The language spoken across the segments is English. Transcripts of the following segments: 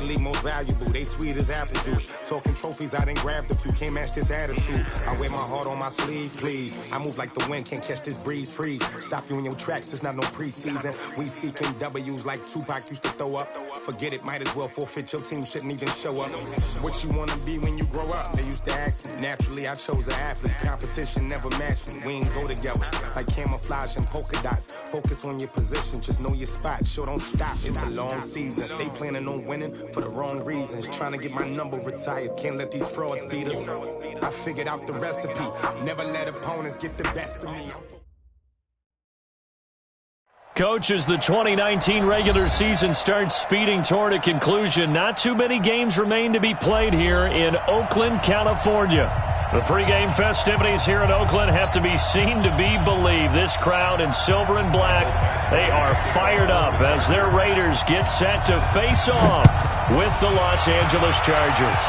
league most valuable. They sweet as apple juice. Talking trophies, I done grabbed a few. Can't match this attitude. I wear my heart on my sleeve, please. I move like the wind, can't catch this breeze, freeze. Stop you in your tracks, there's not no preseason. We seeking W's like Tupac used to throw up. Forget it, might as well forfeit. Your team shouldn't even show up. What you wanna be when you grow up? They used to ask me. Naturally, I chose an athlete. Competition never matched me. We ain't go together like camouflage and polka dots. Focus on your position, just know your spot. Sure, don't stop. It's a long season. They planning on winning for the wrong reasons. Trying to get my number retired. Can't let these frauds beat us. I figured out the recipe. Never let opponents get the best of me. Coach, as the 2019 regular season starts speeding toward a conclusion, not too many games remain to be played here in Oakland, California. The pregame festivities here in Oakland have to be seen to be believed. This crowd in silver and black, they are fired up as their Raiders get set to face off with the Los Angeles Chargers.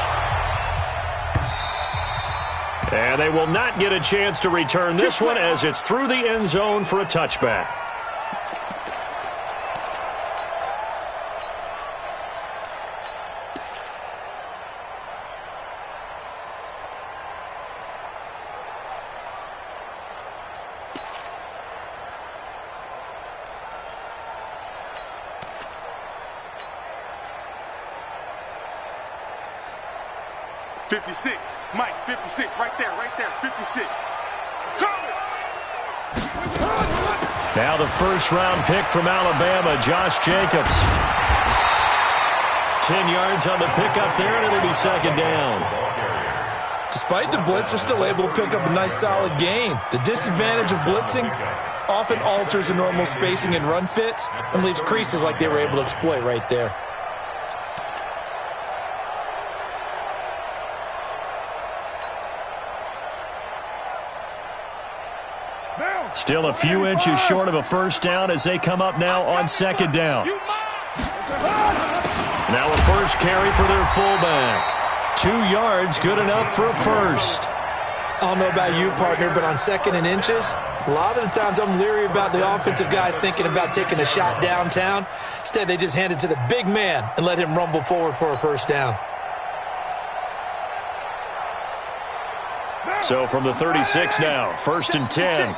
And they will not get a chance to return this one as it's through the end zone for a touchback. Mike, 56, right there, 56. Now the first-round pick from Alabama, Josh Jacobs. 10 yards on the pickup there, and it'll be second down. Despite the blitz, they're still able to pick up a nice, solid gain. The disadvantage of blitzing often alters the normal spacing and run fits and leaves creases like they were able to exploit right there. Still a few inches short of a first down as they come up now on second down. Now a first carry for their fullback. 2 yards, good enough for a first. I don't know about you, partner, but on second and inches, a lot of the times I'm leery about the offensive guys thinking about taking a shot downtown. Instead, they just hand it to the big man and let him rumble forward for a first down. So from the 36 now, first and 10.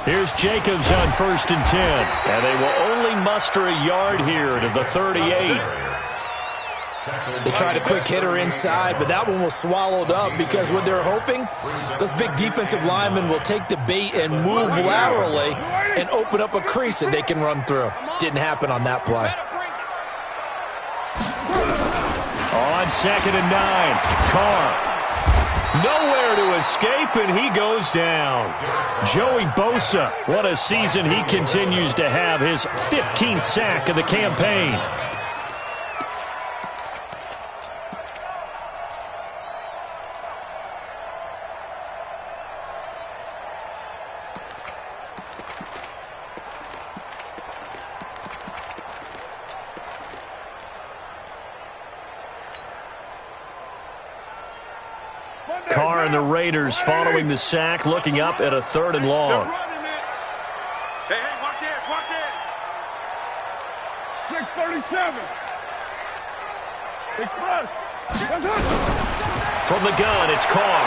Here's Jacobs on first and 10. And they will only muster a yard here to the 38. They tried a quick hitter inside, but that one was swallowed up because what they're hoping, those big defensive linemen will take the bait and move laterally and open up a crease that they can run through. Didn't happen on that play. On second and 9, Carr. Nowhere to escape, and he goes down. Joey Bosa, what a season he continues to have, his 15th sack of the campaign. Carr and the Raiders following the sack, looking up at a third and long. Hey, watch it, watch it. 637. Express. From the gun, it's Carr.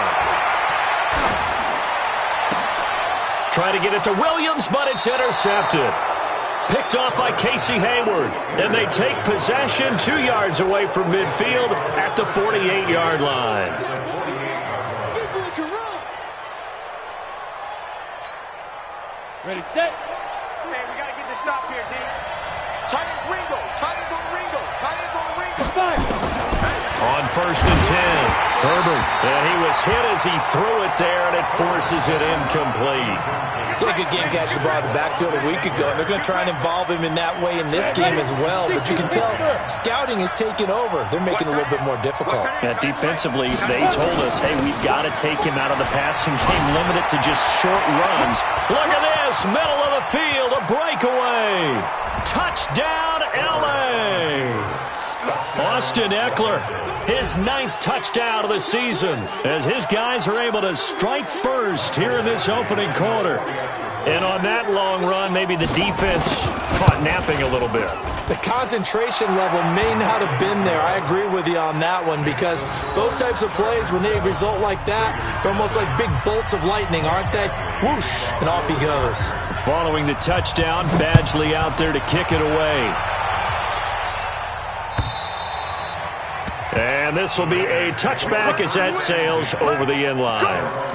Try to get it to Williams, but it's intercepted. Picked off by Casey Hayward. And they take possession 2 yards away from midfield at the 48-yard line. Ready, set. Man, we got to get this stop here, D. Tight ends Ringo. Tight ends on Ringo. Tight ends on Ringo. Five. On first and 10, Herbert. And he was hit as he threw it there, and it forces it incomplete. He had a good game catching the ball in the backfield a week ago, and they're going to try and involve him in that way in this game as well. But you can tell scouting is taking over. They're making it a little bit more difficult. Yeah, defensively, they told us, hey, we've got to take him out of the passing game, limit it to just short runs. Look at this, middle of the field, a breakaway. Touchdown, L.A. Austin Eckler, his 9th touchdown of the season, as his guys are able to strike first here in this opening quarter. And on that long run, maybe the defense caught napping a little bit. The concentration level may not have been there. I agree with you on that one, because those types of plays, when they result like that, they're almost like big bolts of lightning, aren't they? Whoosh, and off he goes. Following the touchdown, Badgley out there to kick it away. And this will be a touchback as that sails over the end line.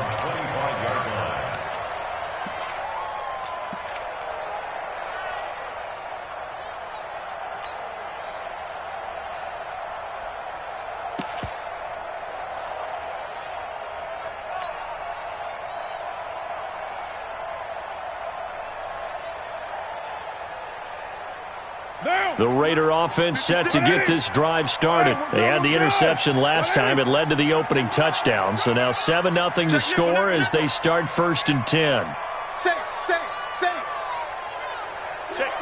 The Raider offense set to get this drive started. They had the interception last time. It led to the opening touchdown. So now 7-0 to score as they start 1st and 10. Check.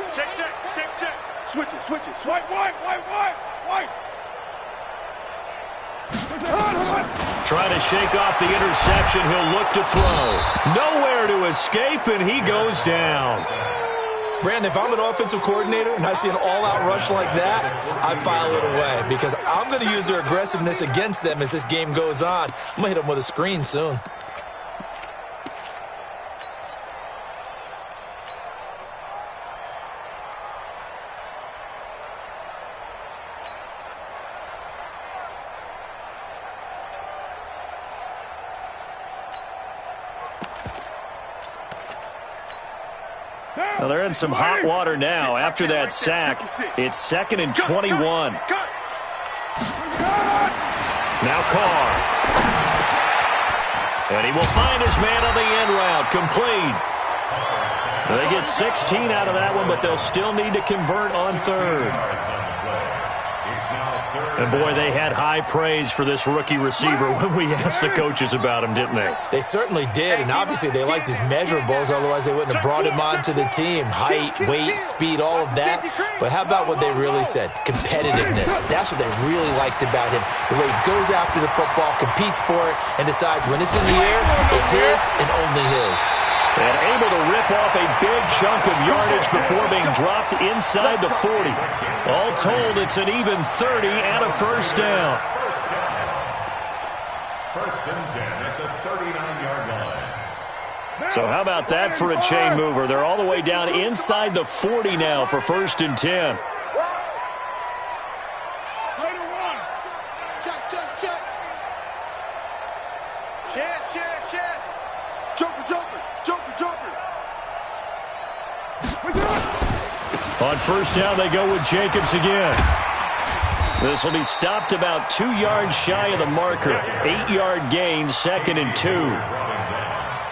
Switch it. Swipe wide. Trying to shake off the interception. He'll look to throw. Nowhere to escape, and he goes down. Brandon, if I'm an offensive coordinator and I see an all-out rush like that, I file it away, because I'm going to use their aggressiveness against them as this game goes on. I'm going to hit them with a screen soon. Well, they're in some hot water now. After that sack, it's 2nd and 21. Now Carr. And he will find his man on the end route. Complete. They get 16 out of that one, but they'll still need to convert on 3rd. And, boy, they had high praise for this rookie receiver when we asked the coaches about him, didn't they? They certainly did, and obviously they liked his measurables. Otherwise, they wouldn't have brought him onto the team. Height, weight, speed, all of that. But how about what they really said? Competitiveness. That's what they really liked about him. The way he goes after the football, competes for it, and decides when it's in the air, it's his and only his. And able to rip off a big chunk of yardage before being dropped inside the 40. All told, it's an even 30 and a 1st down. 1st and 10 at the 39-yard line. So how about that for a chain mover? They're all the way down inside the 40 now for 1st and 10. On 1st down, they go with Jacobs again. This will be stopped about 2 yards shy of the marker. 8-yard gain, 2nd and 2.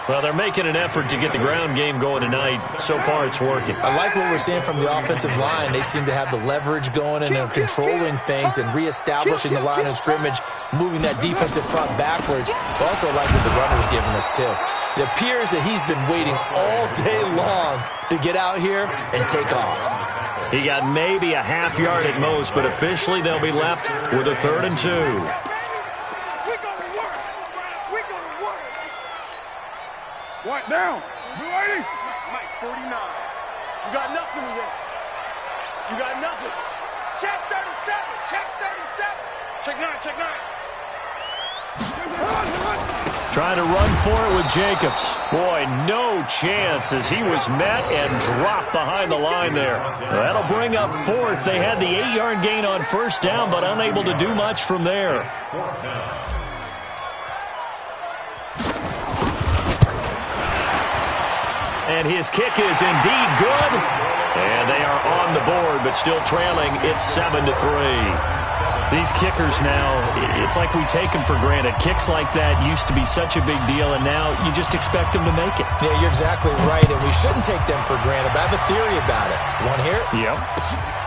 Well, they're making an effort to get the ground game going tonight. So far, it's working. I like what we're seeing from the offensive line. They seem to have the leverage going and they're controlling things and reestablishing the line of scrimmage, moving that defensive front backwards. I also like what the runner's giving us, too. It appears that he's been waiting all day long to get out here and take off. He got maybe a half yard at most, but officially they'll be left with a 3rd and 2. What now? You ready? Mike, 49. You got nothing today. You got nothing. Check 37. Check 37. Check 9. Check 9. Trying to run for it with Jacobs. Boy, no chance as he was met and dropped behind the line there. That'll bring up 4th. They had the 8-yard gain on 1st down, but unable to do much from there. And his kick is indeed good. And they are on the board, but still trailing. It's 7-3. These kickers now, it's like we take them for granted. Kicks like that used to be such a big deal, and now you just expect them to make it. Yeah, you're exactly right, and we shouldn't take them for granted, but I have a theory about it. You want to hear it? Yep.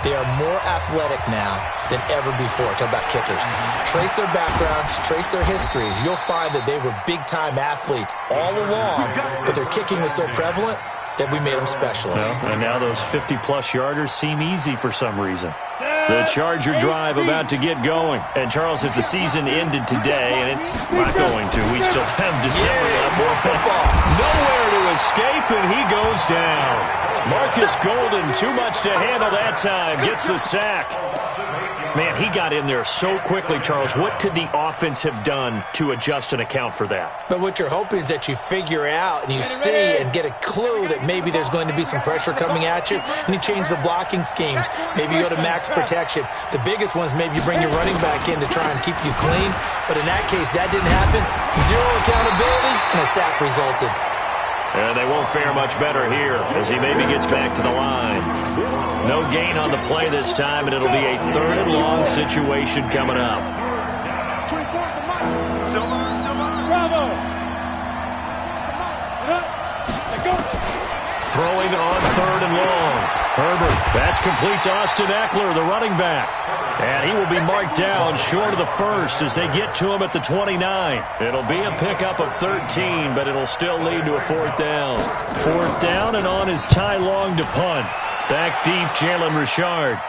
They are more athletic now than ever before. Talk about kickers. Trace their backgrounds, trace their histories. You'll find that they were big-time athletes all along, but their kicking was so prevalent that we made them specialists. Well, and now those 50-plus yarders seem easy for some reason. Set. The Charger drive about to get going. And, Charles, if the season ended today, and it's not going to, we still have December left. More football. Nowhere to escape, and he goes down. Marcus Golden, too much to handle that time, gets the sack. Man, he got in there so quickly, Charles. What could the offense have done to adjust and account for that? But what you're hoping is that you figure out and you see and get a clue that maybe there's going to be some pressure coming at you, and you change the blocking schemes. Maybe you go to max protection. The biggest one is maybe you bring your running back in to try and keep you clean. But in that case, that didn't happen. Zero accountability, and a sack resulted. And they won't fare much better here as he maybe gets back to the line. No gain on the play this time, and it'll be a 3rd and long situation coming up. 24's the mic. Bravo. Let go. Throwing on 3rd and long. Herbert, that's complete to Austin Eckler, the running back. And he will be marked down short of the first as they get to him at the 29. It'll be a pickup of 13, but it'll still lead to a 4th down. 4th down, and on is Ty Long to punt. Back deep, Jalen Richard.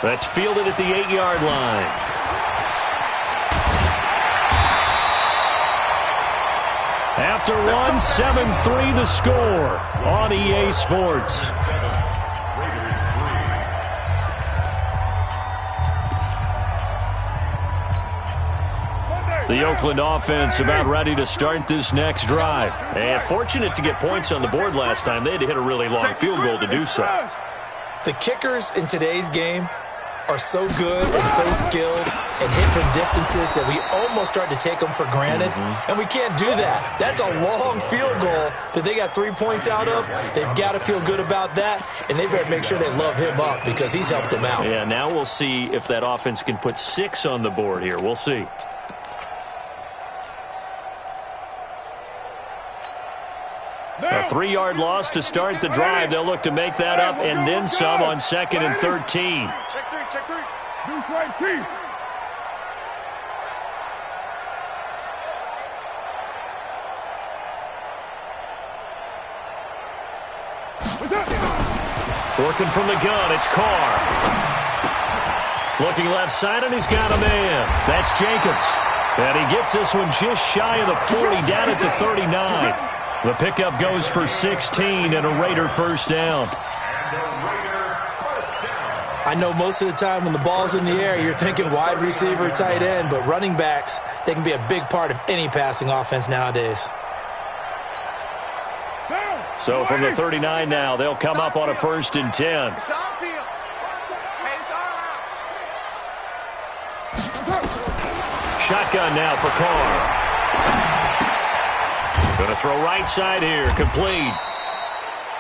That's fielded at the 8-yard line. After one, 7-3 the score on EA Sports. The Oakland offense about ready to start this next drive. And fortunate to get points on the board last time. They had to hit a really long field goal to do so. The kickers in today's game are so good and so skilled and hit from distances that we almost start to take them for granted. And we can't do that. That's a long field goal that they got 3 points out of. They've got to feel good about that, and they better make sure they love him up because he's helped them out. Yeah, now we'll see if that offense can put 6 on the board here. We'll see. A 3-yard loss to start the drive. They'll look to make that up and then some on 2nd and 13. Check 3, check 3. Deuce right, T. Working from the gun, it's Carr. Looking left side, and he's got a man. That's Jacobs. And he gets this one just shy of the 40, down at the 39. The pickup goes for 16 and a Raider 1st down. I know most of the time when the ball's in the air, you're thinking wide receiver, tight end, but running backs, they can be a big part of any passing offense nowadays. So from the 39 now, they'll come up on a 1st and 10. It's our field. Hey, it's our house. Shotgun now for Carr. Going to throw right side here, complete.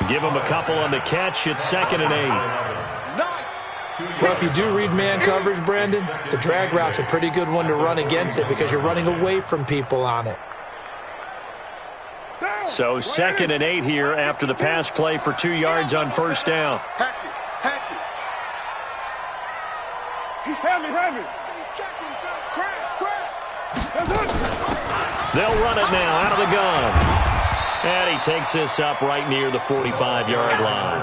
Give him a couple on the catch. It's 2nd and 8. Well, if you do read man coverage, Brandon, the drag route's a pretty good one to run against it because you're running away from people on it. So 2nd and 8 here after the pass play for 2 yards on 1st down. Hatchet, hatchet. He's heavy. He's checking. Crash. They'll run it now out of the gun. And he takes this up right near the 45-yard line.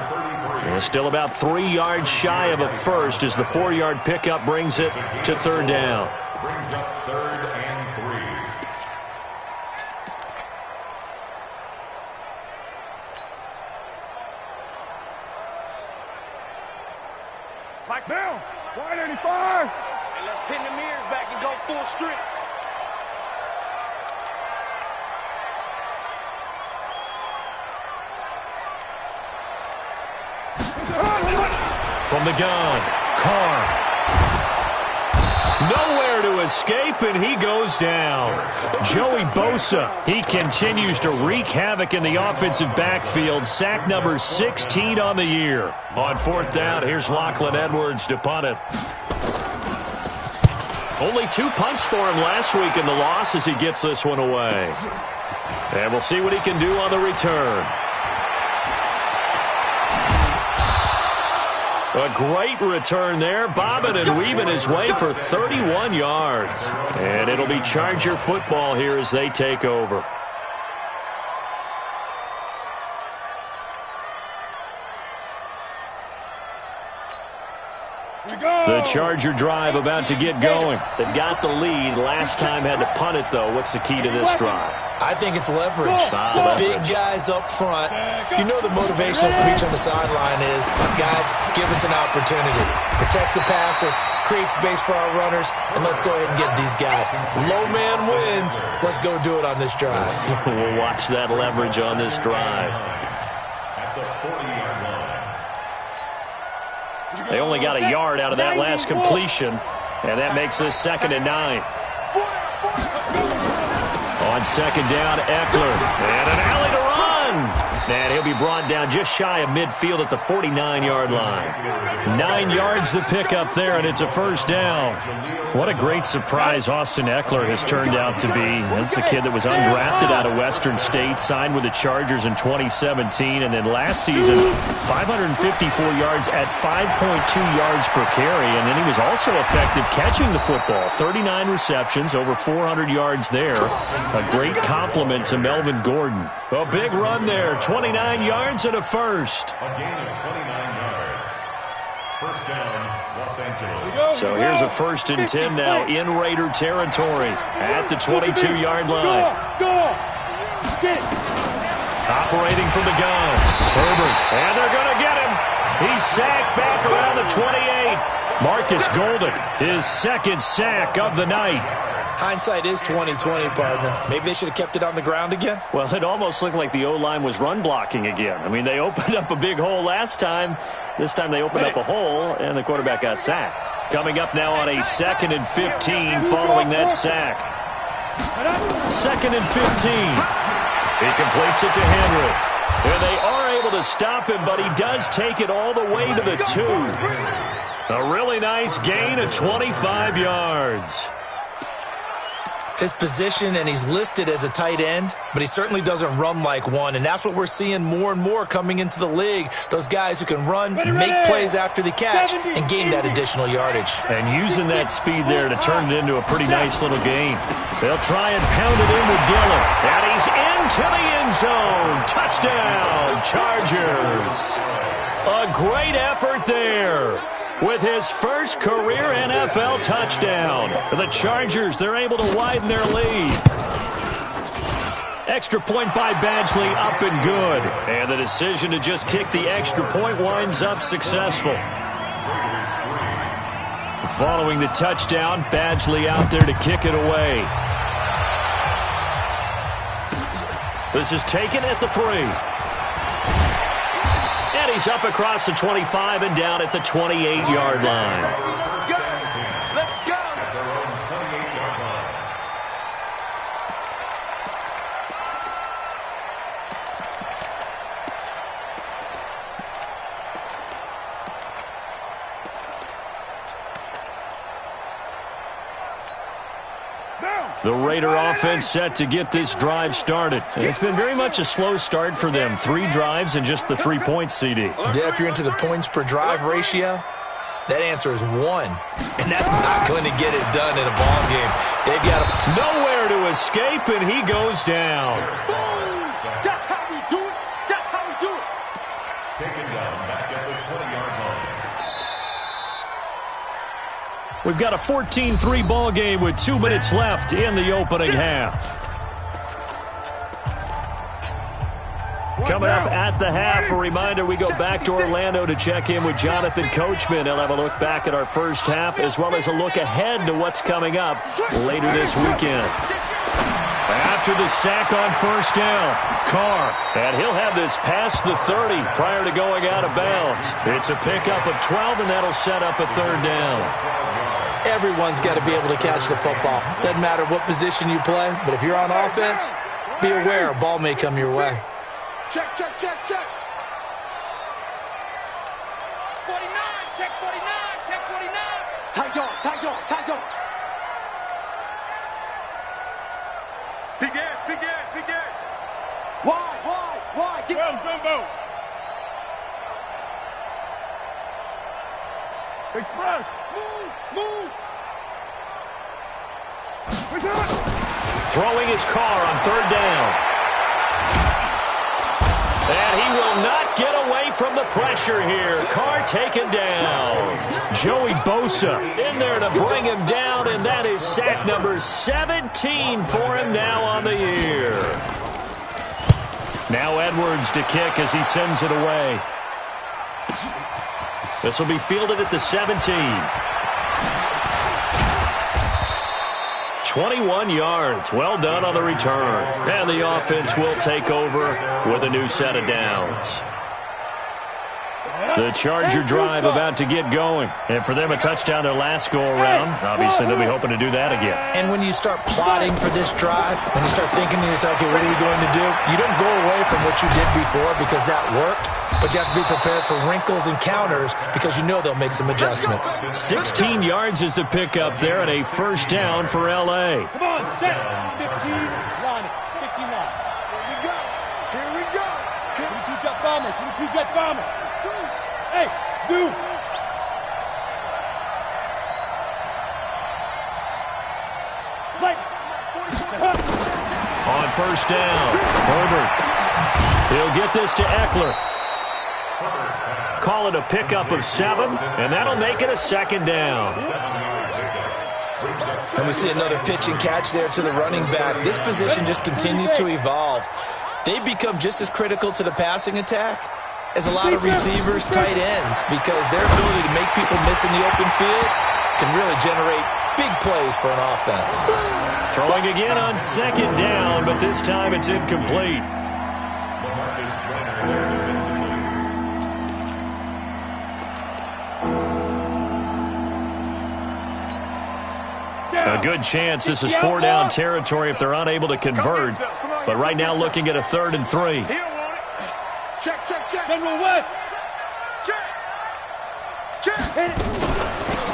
And still about 3 yards shy of a first as the 4-yard pickup brings it to 3rd down. Brings up 3rd and 3. Mike down. 185. And let's pin the mirrors back and go full strength. From the gun, Carr. Nowhere to escape, and he goes down. Joey Bosa, he continues to wreak havoc in the offensive backfield. Sack number 16 on the year. On 4th down, here's Lachlan Edwards to punt it. Only 2 punts for him last week in the loss as he gets this one away. And we'll see what he can do on the return. A great return there, bobbing and weaving his way for 31 yards. And it'll be Charger football here as they take over. The Charger drive about to get going. They've got the lead. Last time had to punt it, though. What's the key to this drive? I think it's leverage. The big guys up front. You know the motivational speech on the sideline is, guys, give us an opportunity. Protect the passer, create space for our runners, and let's go ahead and get these guys. Low man wins. Let's go do it on this drive. We'll watch that leverage on this drive. At the 40-yard line. They only got a yard out of that last completion, and that makes this 2nd and 9. On 2nd down, Eckler. And an alley to run. And he'll be brought down just shy of midfield at the 49-yard line. 9 yards to pick up there, and it's a 1st down. What a great surprise Austin Eckler has turned out to be. That's the kid that was undrafted out of Western State, signed with the Chargers in 2017, and then last season, 554 yards at 5.2 yards per carry, and then he was also effective catching the football. 39 receptions, over 400 yards there. A great compliment to Melvin Gordon. A big run there, 29 yards and a 1st. A gain of 29 yards. 1st down, Los Angeles. So here's a 1st and 10 now in Raider territory at the 22-yard line. Operating from the gun. Herbert, and they're going to get him. He's sacked back around the 28. Marcus Golden, his 2nd sack of the night. Hindsight is 20/20, partner. Maybe they should have kept it on the ground again. Well, it almost looked like the O-line was run blocking again. I mean, they opened up a big hole last time. This time they opened up a hole, and the quarterback got sacked. Coming up now on a 2nd and 15 following that sack. 2nd and 15. He completes it to Henry. And they are able to stop him, but he does take it all the way to the 2. A really nice gain of 25 yards. His position, and he's listed as a tight end, but he certainly doesn't run like one, and that's what we're seeing more and more coming into the league. Those guys who can run, make plays after the catch, and gain that additional yardage. And using that speed there to turn it into a pretty nice little game. They'll try and pound it in with Dillon, and he's into the end zone. Touchdown, Chargers. A great effort there. With his first career NFL touchdown. The Chargers, they're able to widen their lead. Extra point by Badgley, up and good. And the decision to just kick the extra point winds up successful. Following the touchdown, Badgley out there to kick it away. This is taken at the 3. And he's up across the 25 and down at the 28-yard line. Let's go. At their own 28-yard line. The Raider offense set to get this drive started. And it's been very much a slow start for them. 3 drives and just the 3-point CD. Yeah, if you're into the points per drive ratio, that answer is 1. And that's not going to get it done in a ball game. They've got nowhere to escape, and he goes down. That's how we do it. That's how we do it. Taken down back at the 20-yard line. We've got a 14-3 ball game with 2 minutes left in the opening half. Coming up at the half, a reminder, we go back to Orlando to check in with Jonathan Coachman. He'll have a look back at our first half as well as a look ahead to what's coming up later this weekend. After the sack on 1st down, Carr, and he'll have this past the 30 prior to going out of bounds. It's a pickup of 12, and that'll set up a 3rd down. Everyone's got to be able to catch the football. Doesn't matter what position you play, but if you're on offense, be aware a ball may come your way. Check, check, check, check. 49, check 49, check 49. Tight dog, tight dog, tight dog. Begin, begin, begin. Why? Get Go. Express. move. Throwing his car on 3rd down. And he will not get away from the pressure here. Carr taken down. Joey Bosa in there to bring him down, and that is sack number 17 for him now on the year. Now Edwards to kick as he sends it away. This will be fielded at the 17. 21 yards. Well done on the return. And the offense will take over with a new set of downs. The Charger drive about to get going. And for them, a touchdown their last go-around. Obviously, they'll be hoping to do that again. And when you start plotting for this drive, when you start thinking to yourself, okay, what are we going to do? You don't go away from what you did before because that worked. But you have to be prepared for wrinkles and counters because you know they'll make some adjustments. 16 yards is the pickup there and a first down for L.A. Come on, set. 15 line. 15 line. Here we go. Here we go. 22 jet bombers. 22 jet bombers. Hey, zoom. On first down, Herbert. He'll get this to Eckler. Call it a pickup of 7, and that'll make it a second down. And we see another pitch and catch there to the running back. This position just continues to evolve. They become just as critical to the passing attack as a lot of receivers, tight ends, because their ability to make people miss in the open field can really generate big plays for an offense. Throwing again on second down, but this time it's incomplete. A good chance this is 4-down territory if they're unable to convert. But right now looking at a 3rd and 3. Check, check, check. General West. Check. Check.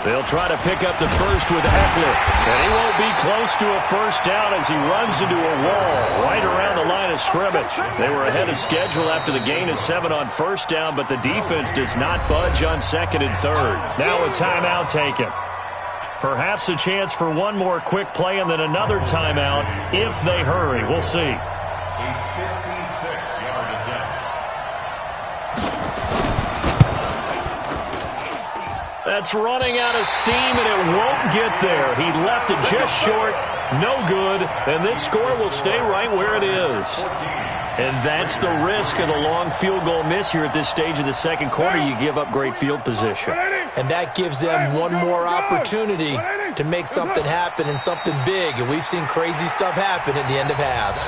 They'll try to pick up the first with Eckler. And he won't be close to a first down as he runs into a wall right around the line of scrimmage. They were ahead of schedule after the gain of 7 on first down, but the defense does not budge on 2nd and 3rd. Now a timeout taken. Perhaps a chance for one more quick play and then another timeout if they hurry. We'll see. A 56-yard attempt. That's running out of steam, and it won't get there. He left it just short. No good. And this score will stay right where it is. And that's the risk of the long field goal miss here at this stage of the second quarter. You give up great field position. And that gives them one more opportunity to make something happen and something big. And we've seen crazy stuff happen at the end of halves.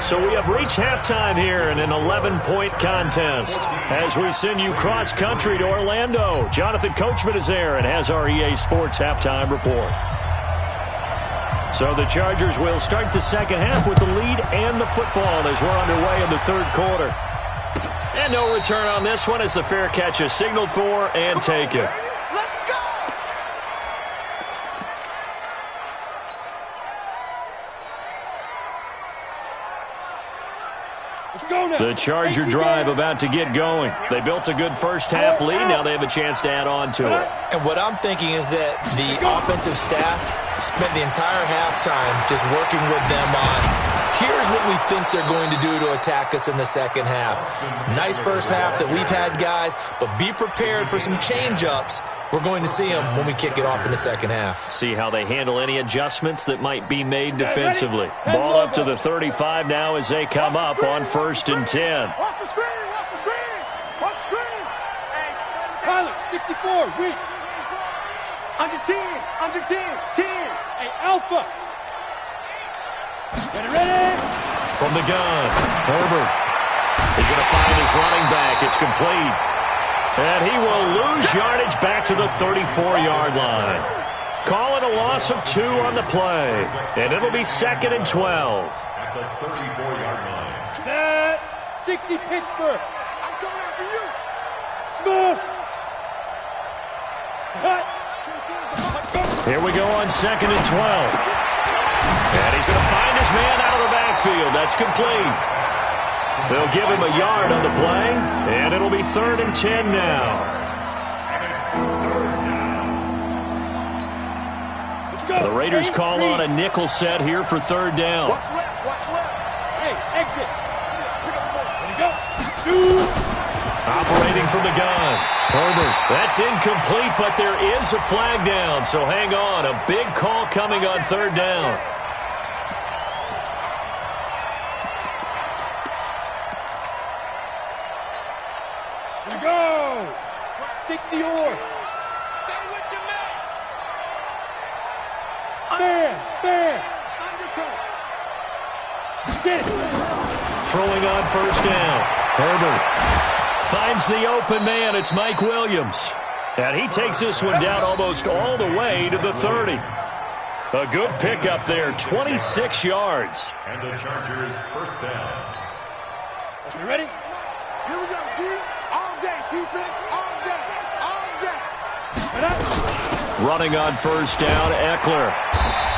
So we have reached halftime here in an 11-point contest. As we send you cross-country to Orlando, Jonathan Coachman is there and has our EA Sports halftime report. So the Chargers will start the second half with the lead and the football as we're underway in the third quarter. And no return on this one as the fair catch is signaled for and taken. The Charger drive about to get going. They built a good first half lead. Now they have a chance to add on to it. And what I'm thinking is that the offensive staff spent the entire halftime just working with them on, here's what we think they're going to do to attack us in the second half. Nice first half that we've had, guys, but be prepared for some change-ups. We're going to see them when we kick it off in the second half. See how they handle any adjustments that might be made defensively. Ball up to the 35 now as they come up on 1st and 10. Watch the screen, watch the screen, watch the screen. Pilot, 64, weak. Under 10, under 10, 10. Hey, Alpha. Get it ready. From the gun, Herbert. He's going to find his running back. It's complete. And he will lose yardage back to the 34-yard line. Call it a loss of 2 on the play. And it'll be 2nd and 12. At the 34-yard line. Set. 60 Pittsburgh. I'm coming after you. Smooth. Cut. Here we go on 2nd and 12. And he's going to find his man out of the backfield. That's complete. They'll give him a yard on the play, and it'll be 3rd and 10 now. The Raiders call on a nickel set here for 3rd down. Watch left, watch left. Hey, exit. Pick up the ball. There you go. Operating from the gun. Herbert. That's incomplete, but there is a flag down, so hang on. A big call coming on third down. Here we go. 60 or. Stay with your man. Stand. Undercut. Get it. Throwing on first down. Herbert finds the open man. It's Mike Williams. And he takes this one down almost all the way to the 30. A good pickup there, 26 yards. And the Chargers first down. You ready? Here we go, D. All day. Defense all day. All day. Running on first down, Eckler.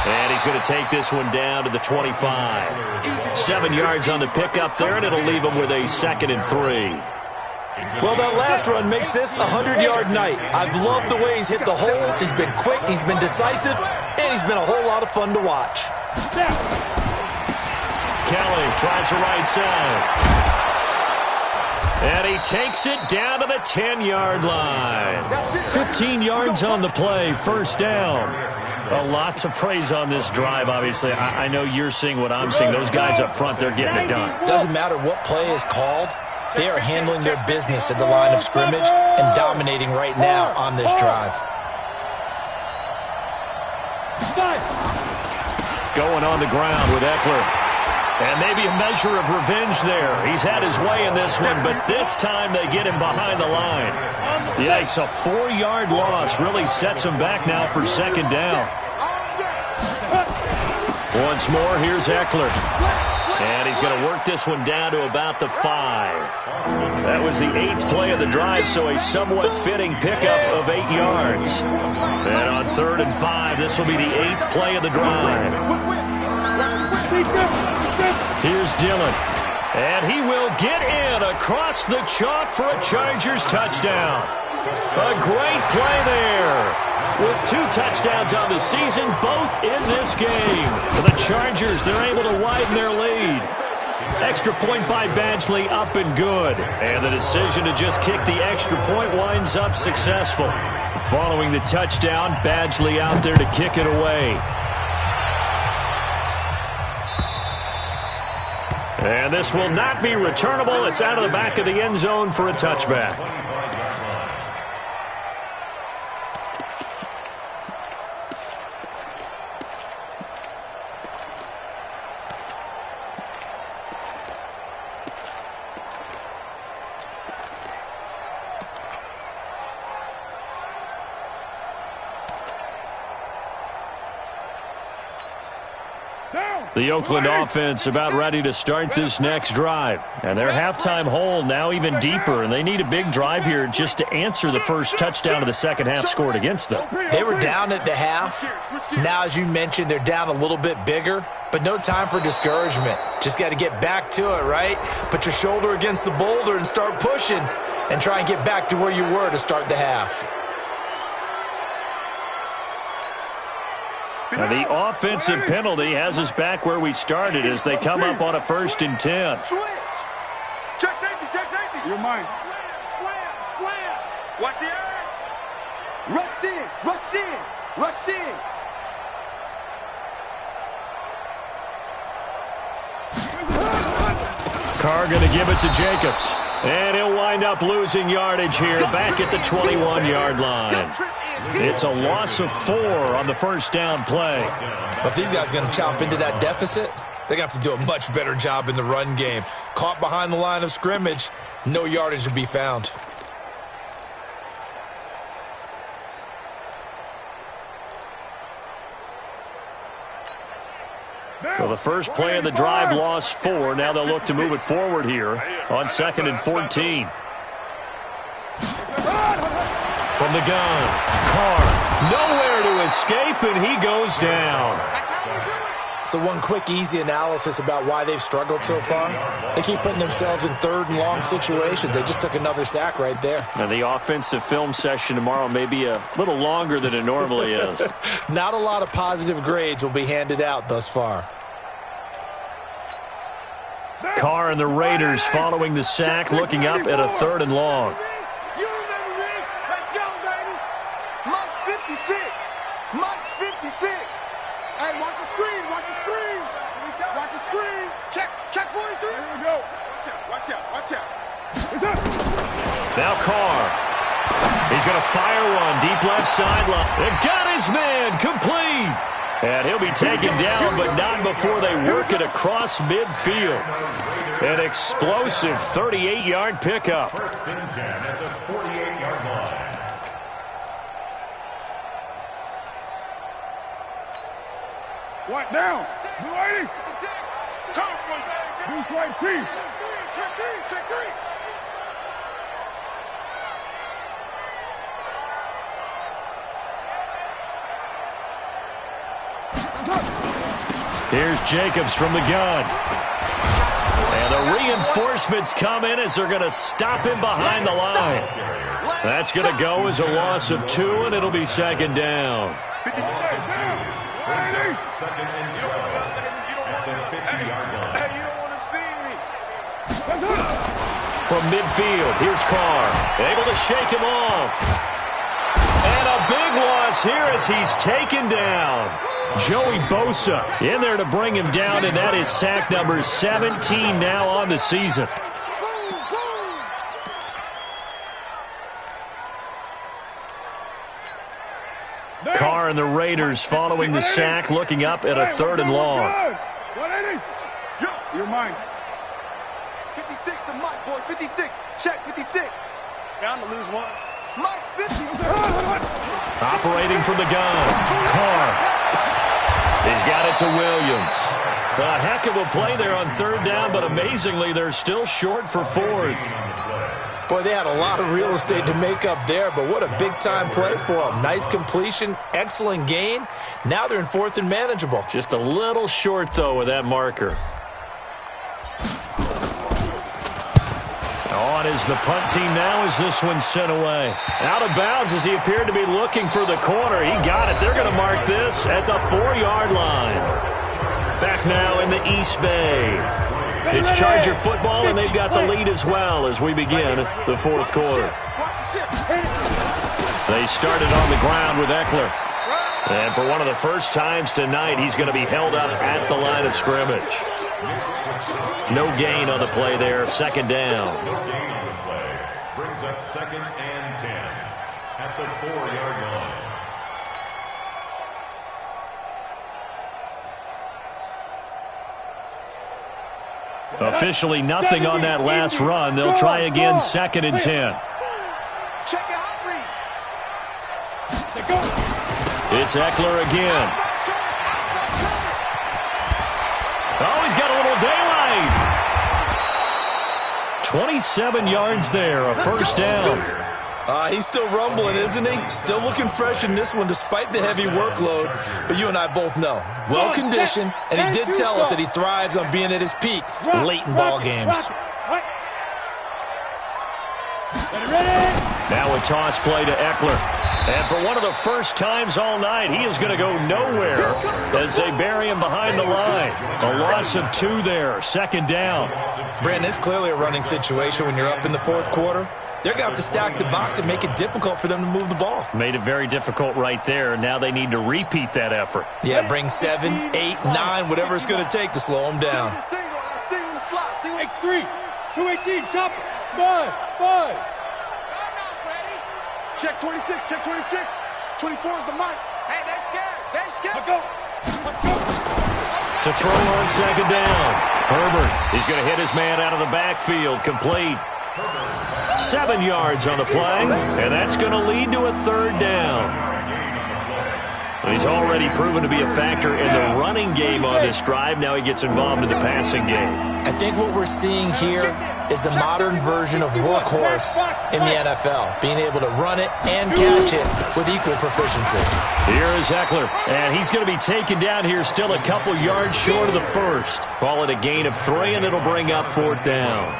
And he's going to take this one down to the 25. 7 yards on the pickup there, and it'll leave him with a 2nd and 3. Well, that last run makes this a 100-yard night. I've loved the way he's hit the holes. He's been quick, he's been decisive, and he's been a whole lot of fun to watch. Kelly tries the right side. And he takes it down to the 10-yard line. 15 yards on the play, first down. A lot to praise on this drive, obviously. I know you're seeing what I'm seeing. Those guys up front, they're getting it done. Doesn't matter what play is called. They are handling their business at the line of scrimmage and dominating right now on this drive. Going on the ground with Eckler. And maybe a measure of revenge there. He's had his way in this one, but this time they get him behind the line. Yikes, a 4-yard loss really sets him back now for second down. Once more, here's Eckler. And he's going to work this one down to about the 5. That was the 8th play of the drive, so a somewhat fitting pickup of 8 yards. And on 3rd and 5, this will be the 8th play of the drive. Here's Dillon. And he will get in across the chalk for a Chargers touchdown. A great play there. With 2 touchdowns on the season, both in this game. For the Chargers, they're able to widen their lead. Extra point by Badgley, up and good. And the decision to just kick the extra point winds up successful. Following the touchdown, Badgley out there to kick it away. And this will not be returnable. It's out of the back of the end zone for a touchback. The Oakland offense about ready to start this next drive. And their halftime hole now even deeper, and they need a big drive here just to answer the first touchdown of the second half scored against them. They were down at the half. Now, as you mentioned, they're down a little bit bigger, but no time for discouragement. Just got to get back to it, right? Put your shoulder against the boulder and start pushing and try and get back to where you were to start the half. And the offensive penalty has us back where we started as they come up on a 1st and 10. Switch. Check safety. You're mine. Slam. Watch the edge. Rush in. Carr going to give it to Jacobs. And he'll wind up losing yardage here back at the 21-yard line. It's a loss of 4 on the first down play. But if these guys are going to chop into that deficit, they're going to have to do a much better job in the run game. Caught behind the line of scrimmage, no yardage to be found. So the first play of the drive lost 4. Now they'll look to move it forward here on 2nd and 14. From the gun, Carr nowhere to escape, and he goes down. So one quick, easy analysis about why they've struggled so far. They keep putting themselves in 3rd and long situations. They just took another sack right there. And the offensive film session tomorrow may be a little longer than it normally is. Not a lot of positive grades will be handed out thus far. Carr and the Raiders following the sack, looking up at a 3rd and long. You remember me. Let's go, baby. Mike's 56. Mike's 56. Hey, watch the screen. Watch the screen. Watch the screen. Check 43. Here we go. Watch out. Now Carr. He's going to fire one deep left sideline. And got his man complete. And he'll be taken down, but not before they work it across midfield. An explosive 38-yard pickup. 1st and 10 at the 48-yard line. What down? Blue 80. Deuce right T. Check three. Here's Jacobs from the gun. And the reinforcements come in as they're going to stop him behind the line. That's going to go as a loss of 2, and it'll be 2nd down. Loss of 2. Brings up 2nd and 12 at the 50-yard line. Hey, you don't want to see me. From midfield, here's Carr. Able to shake him off. And a big loss here as he's taken down. Joey Bosa in there to bring him down, and that is sack number 17 now on the season. Carr and the Raiders following the sack, looking up at a 3rd and long. 180. You're mine. 56 to Mike, boys. 56. Check 56. Bound to lose one. Mike 56. Operating from the gun. Carr. He's got it to Williams. A heck of a play there on 3rd down, but amazingly, they're still short for 4th. Boy, they had a lot of real estate to make up there, but what a big-time play for them. Nice completion, excellent gain. Now they're in 4th and manageable. Just a little short, though, with that marker. On is the punt team now as this one's sent away. Out of bounds as he appeared to be looking for the corner. He got it. They're going to mark this at the 4-yard line. Back now in the East Bay. It's Charger football, and they've got the lead as well as we begin the 4th quarter. They started on the ground with Eckler. And for one of the first times tonight, he's going to be held up at the line of scrimmage. No gain on the play there, 2nd down. No gain on the play. Brings up 2nd and 10 at the 4-yard line. Officially nothing on that last run. They'll try again, 2nd and 10. Check it out, read. It's Eckler again. Oh, he's got a little daylight. 27 yards there, a 1st down. He's still rumbling, isn't he? Still looking fresh in this one despite the heavy workload. But you and I both know, well-conditioned, and he did tell us that he thrives on being at his peak late in ball games. Now a toss play to Eckler. And for one of the first times all night, he is going to go nowhere as they bury him behind the line. A loss of 2 there, 2nd down. Brandon, it's clearly a running situation when you're up in the 4th quarter. They're going to have to stack the box and make it difficult for them to move the ball. Made it very difficult right there. Now they need to repeat that effort. Yeah, bring 7, 8, 9, whatever it's going to take to slow them down. X3, 218, chopper, buzz. Check 26. 24 is the mic. Hey, they're scared. Let's go. To throw on 2nd down. Herbert, he's going to hit his man out of the backfield, complete. 7 yards on the play, and that's going to lead to a 3rd down. He's already proven to be a factor in the running game on this drive. Now he gets involved in the passing game. I think what we're seeing here is the modern version of workhorse in the NFL, being able to run it and catch it with equal proficiency. Here is Eckler, and he's going to be taken down here still a couple yards short of the 1st. Call it a gain of 3, and it'll bring up 4th down.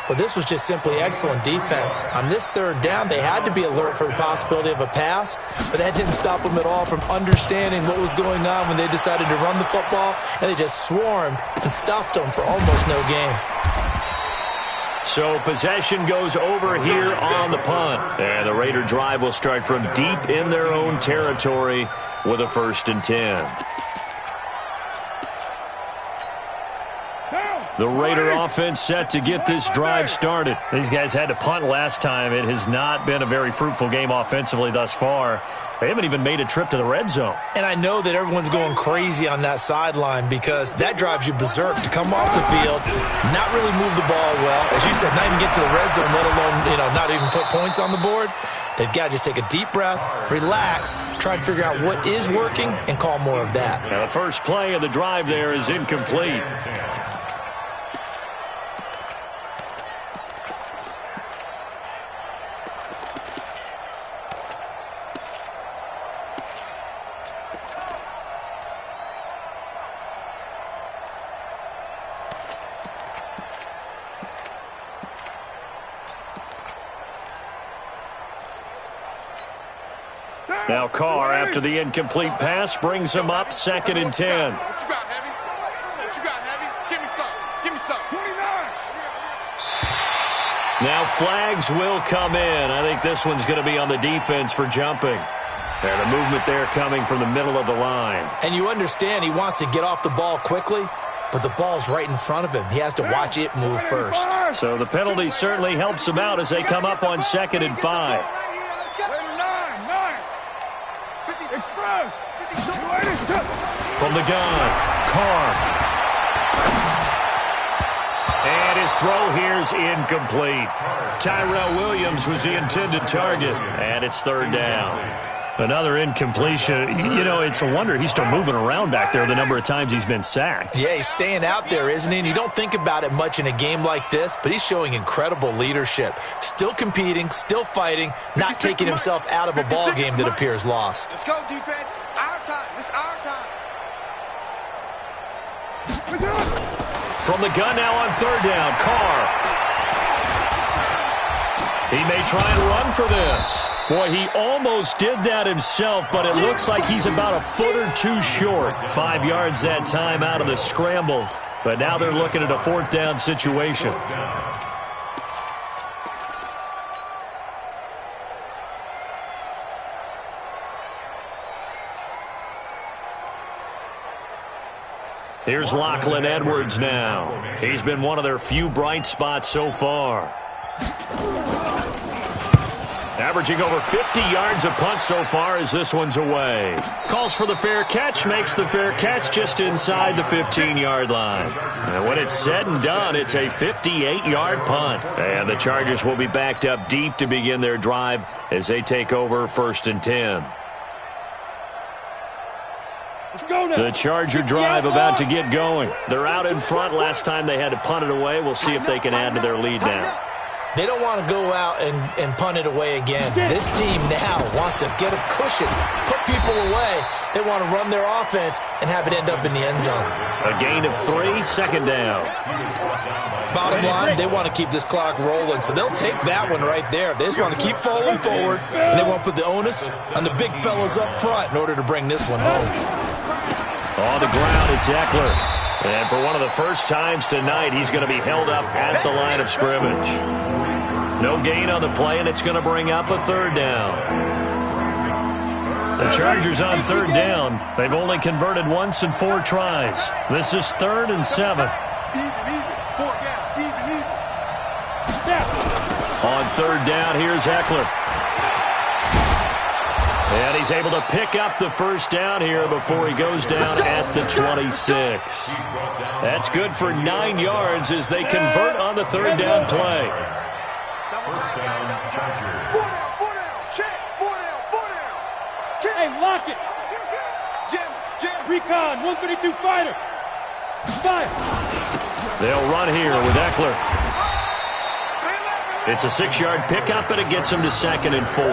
But this was just simply excellent defense. On this third down, they had to be alert for the possibility of a pass, but that didn't stop them at all from understanding what was going on when they decided to run the football, and they just swarmed and stuffed them for almost no gain. So possession goes over here on the punt. And the Raider drive will start from deep in their own territory with a 1st and 10. The Raider offense set to get this drive started. These guys had to punt last time. It has not been a very fruitful game offensively thus far. They haven't even made a trip to the red zone. And I know that everyone's going crazy on that sideline because that drives you berserk to come off the field, not really move the ball well. As you said, not even get to the red zone, let alone, not even put points on the board. They've got to just take a deep breath, relax, try to figure out what is working, and call more of that. Now, the first play of the drive there is incomplete. Now Carr, after the incomplete pass, brings him up 2nd and 10. What you got, Heavy? What you got, Heavy? Give me some. Give me some. 29. Now flags will come in. I think this one's going to be on the defense for jumping. And the movement there coming from the middle of the line. And you understand he wants to get off the ball quickly, but the ball's right in front of him. He has to watch it move first. So the penalty certainly helps him out as they come up on 2nd and 5. From the gun, Carr. And his throw here's incomplete. Tyrell Williams was the intended target, and it's 3rd down. Another incompletion. It's a wonder he's still moving around back there the number of times he's been sacked. Yeah, he's staying out there, isn't he? And you don't think about it much in a game like this, but he's showing incredible leadership. Still competing, still fighting, not taking himself out of a ball game that appears lost. Let's go, defense. Our time. It's our time. From the gun now on 3rd down, Carr. He may try and run for this. Boy, he almost did that himself, but it looks like he's about a foot or two short. 5 yards that time out of the scramble. But now they're looking at a 4th down situation. Here's Lachlan Edwards now. He's been one of their few bright spots so far. Averaging over 50 yards a punt so far as this one's away. Calls for the fair catch, makes the fair catch just inside the 15-yard line. And when it's said and done, it's a 58-yard punt. And the Chargers will be backed up deep to begin their drive as they take over 1st and 10. The Charger drive about to get going. They're out in front. Last time they had to punt it away. We'll see if they can add to their lead now. They don't want to go out and punt it away again. This team now wants to get a cushion, put people away. They want to run their offense and have it end up in the end zone. A gain of 3, 2nd down. Bottom line, they want to keep this clock rolling, so they'll take that one right there. They just want to keep falling forward, and they want to put the onus on the big fellas up front in order to bring this one home. On the ground, it's Eckler. And for one of the first times tonight, he's going to be held up at the line of scrimmage. No gain on the play, and it's going to bring up a 3rd down. The Chargers on 3rd down. They've only converted once in 4 tries. This is 3rd and 7. On 3rd down, here's Eckler. And he's able to pick up the 1st down here before he goes down at the 26. That's good for 9 yards as they convert on the 3rd down play. 1st down, Chargers. 4 down, check, 4 down. Hey, lock it. Jim. Recon, 132 fighter. 5. They'll run here with Eckler. It's a 6-yard pickup, and it gets him to 2nd and 4.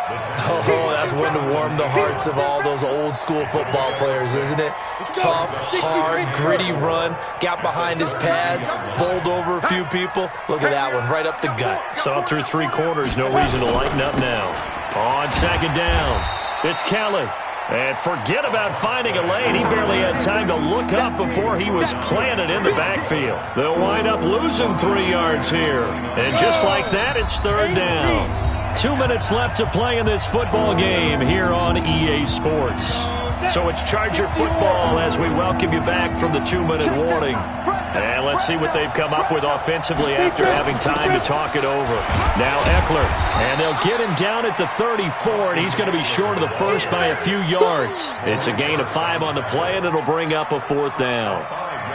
Oh, that's one to warm the hearts of all those old school football players, isn't it? Tough, hard, gritty run, got behind his pads, bowled over a few people. Look at that one, right up the gut. So through 3 quarters, no reason to lighten up now. On second down, it's Kelly. And forget about finding a lane. He barely had time to look up before he was planted in the backfield. They'll wind up losing 3 yards here. And just like that, it's third down. 2 minutes left to play in this football game here on EA Sports. So it's Charger football as we welcome you back from the 2-minute warning. And let's see what they've come up with offensively after having time to talk it over. Now Eckler, and they'll get him down at the 34, and he's going to be short of the first by a few yards. It's a gain of 5 on the play, and it'll bring up a 4th down.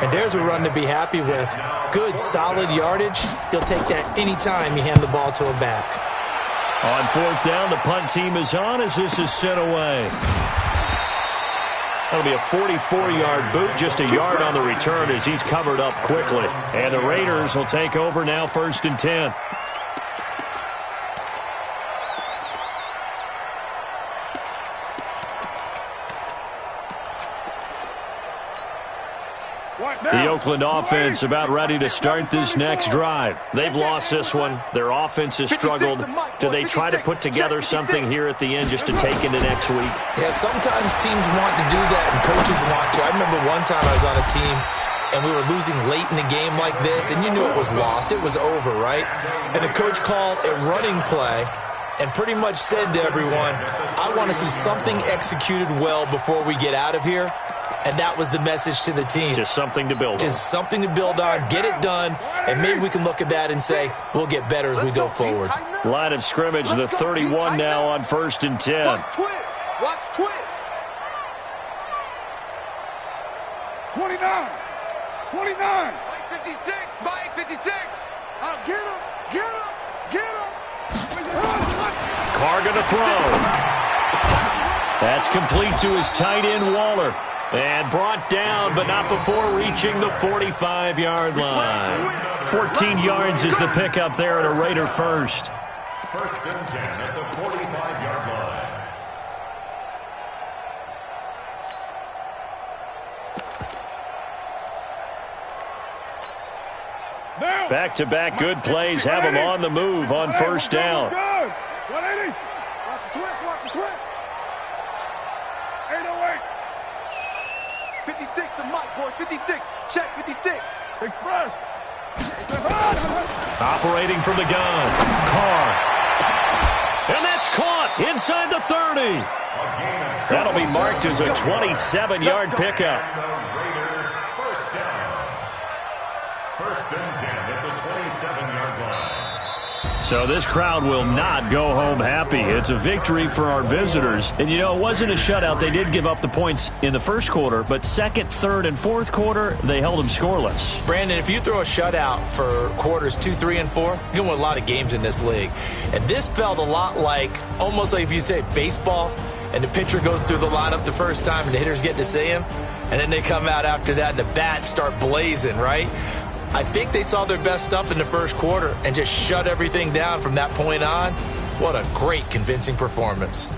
And there's a run to be happy with. Good, solid yardage. He'll take that anytime you hand the ball to a back. On 4th down, the punt team is on as this is sent away. That'll be a 44-yard boot, just a yard on the return as he's covered up quickly. And the Raiders will take over now, 1st and 10. The Oakland offense about ready to start this next drive. They've lost this one. Their offense has struggled. Do they try to put together something here at the end just to take into next week? Yeah, sometimes teams want to do that and coaches want to. I remember one time I was on a team and we were losing late in the game like this, and you knew it was lost. It was over, right? And the coach called a running play and pretty much said to everyone, I want to see something executed well before we get out of here. And that was the message to the team. Just something to build on. Just something to build on, get it done, and maybe we can look at that and say, we'll get better as we go forward. Line of scrimmage, the 31 now on 1st and 10. Watch twins. Watch twins. 29. 29. Mike 56. Mike 56. Get him. Get him. Get him. Carr gonna throw. That's complete to his tight end, Waller. And brought down, but not before reaching the 45-yard line. 14 yards is the pickup there at a Raider first. 1st and 10 at the 45-yard line. Back-to-back good plays have him on the move on 1st down. 180. Watch the twist. Watch the twist. 808. 56 to Mike, boys. 56. Check 56. Express. Operating from the gun. Carr. And that's caught inside the 30. That'll be marked as a 27-yard pickup. Raider 1st down. 1st and 10 at the 27-yard line. So this crowd will not go home happy. It's a victory for our visitors. And, you know, it wasn't a shutout. They did give up the points in the first quarter, but second, third, and fourth quarter, they held them scoreless. Brandon, if you throw a shutout for quarters 2, 3, and 4, you're going to win a lot of games in this league. And this felt a lot like, almost like if you say baseball, and the pitcher goes through the lineup the first time and the hitters get to see him, and then they come out after that and the bats start blazing, right? I think they saw their best stuff in the first quarter and just shut everything down from that point on. What a great, convincing performance.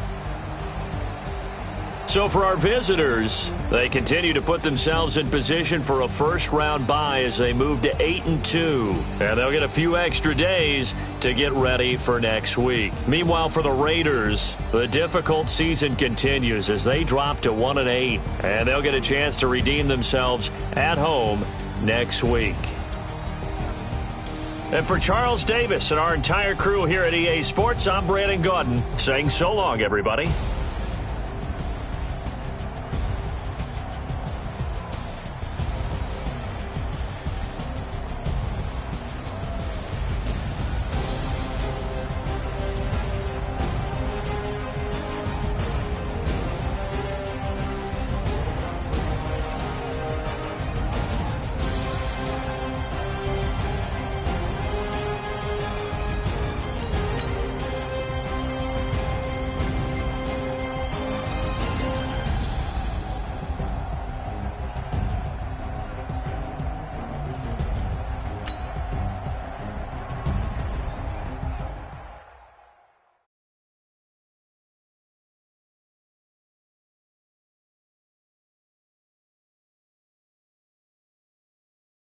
So for our visitors, they continue to put themselves in position for a first-round bye as they move to 8-2. And they'll get a few extra days to get ready for next week. Meanwhile, for the Raiders, the difficult season continues as they drop to 1-8. And they'll get a chance to redeem themselves at home next week. And for Charles Davis and our entire crew here at EA Sports, I'm Brandon Gaudin saying so long, everybody.